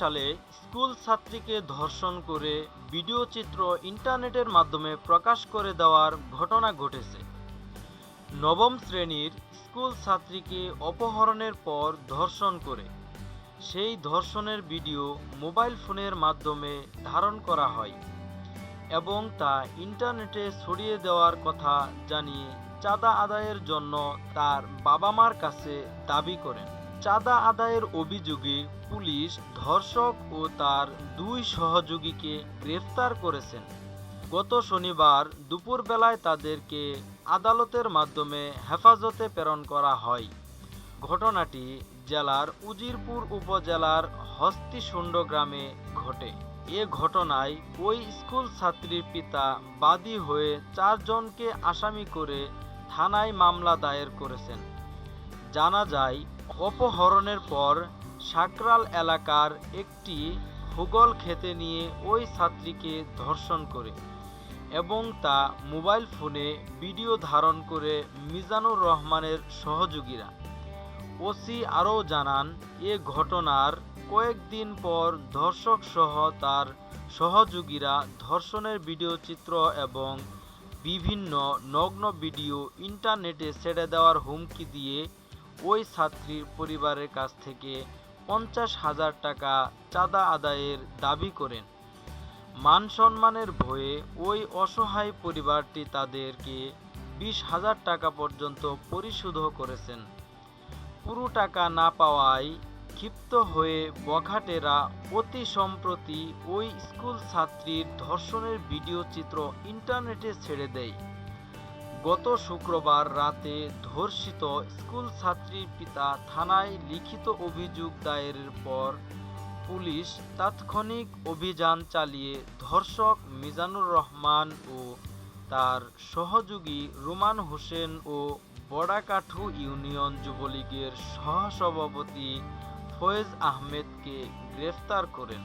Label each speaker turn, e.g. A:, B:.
A: সালে স্কুল ছাত্রীকে ধর্ষণ করে ভিডিও চিত্র ইন্টারনেটের মাধ্যমে প্রকাশ করে দেওয়ার ঘটনা ঘটেছে। নবম শ্রেণীর স্কুল ছাত্রীকে অপহরণের পর ধর্ষণ করে সেই ধর্ষণের ভিডিও মোবাইল ফোনের মাধ্যমে ধারণ করা হয় এবং তা ইন্টারনেটে ছড়িয়ে দেওয়ার কথা জানিয়ে চাঁদা আদায়ের জন্য তার বাবা মার কাছে দাবি করেন। চাঁদা আদায়ের অভিযোগে পুলিশ ধর্ষক ও তার দুই সহযোগীকে গ্রেফতার করেছেন। গত শনিবার দুপুরবেলায় তাদেরকে আদালতের মাধ্যমে হেফাজতে প্রেরণ করা হয়। ঘটনাটি জেলার উজিরপুর উপজেলার হস্তিশুণ্ড গ্রামে ঘটে। এ ঘটনায় ওই স্কুল ছাত্রীর পিতা বাদী হয়ে 4 জনকে আসামি করে থানায় মামলা দায়ের করেছেন। জানা যায়, অপহরণের পর সাকরাল এলাকার একটি ভূগোল খেতে নিয়ে ওই ছাত্রীকে ধর্ষণ করে এবং তা মোবাইল ফোনে ভিডিও ধারণ করে মিজানুর রহমানের সহযোগীরা। ওসি আরও জানান, এ ঘটনার কয়েকদিন পর ধর্ষক সহ তার সহযোগীরা ধর্ষণের ভিডিও চিত্র এবং বিভিন্ন নগ্ন ভিডিও ইন্টারনেটে ছেড়ে দেওয়ার হুমকি দিয়ে ওই ছাত্রীর পরিবারের কাছ থেকে 50,000 টাকা চাঁদা আদায়ের দাবি করেন। মান সম্মানের ভয়ে ওই অসহায় পরিবারটি তাদেরকে 20,000 টাকা পর্যন্ত পরিশোধও করেছেন। পুরো টাকা না পাওয়ায় ক্ষিপ্ত হয়ে বখাটেরা অতি সম্প্রতি ওই স্কুল ছাত্রীর ধর্ষণের ভিডিও চিত্র ইন্টারনেটে ছেড়ে দেয়। গত শুক্রবার রাতে ধর্ষিত স্কুল ছাত্রীর পিতা থানায় লিখিত অভিযোগ দায়েরের পর পুলিশ তাৎক্ষণিক অভিযান চালিয়ে ধর্ষক মিজানুর রহমান ও তার সহযোগী রুমান হোসেন ও বড়াকাঠু ইউনিয়ন যুবলীগের সহসভাপতি ফয়েজ আহমেদকে গ্রেফতার করেন।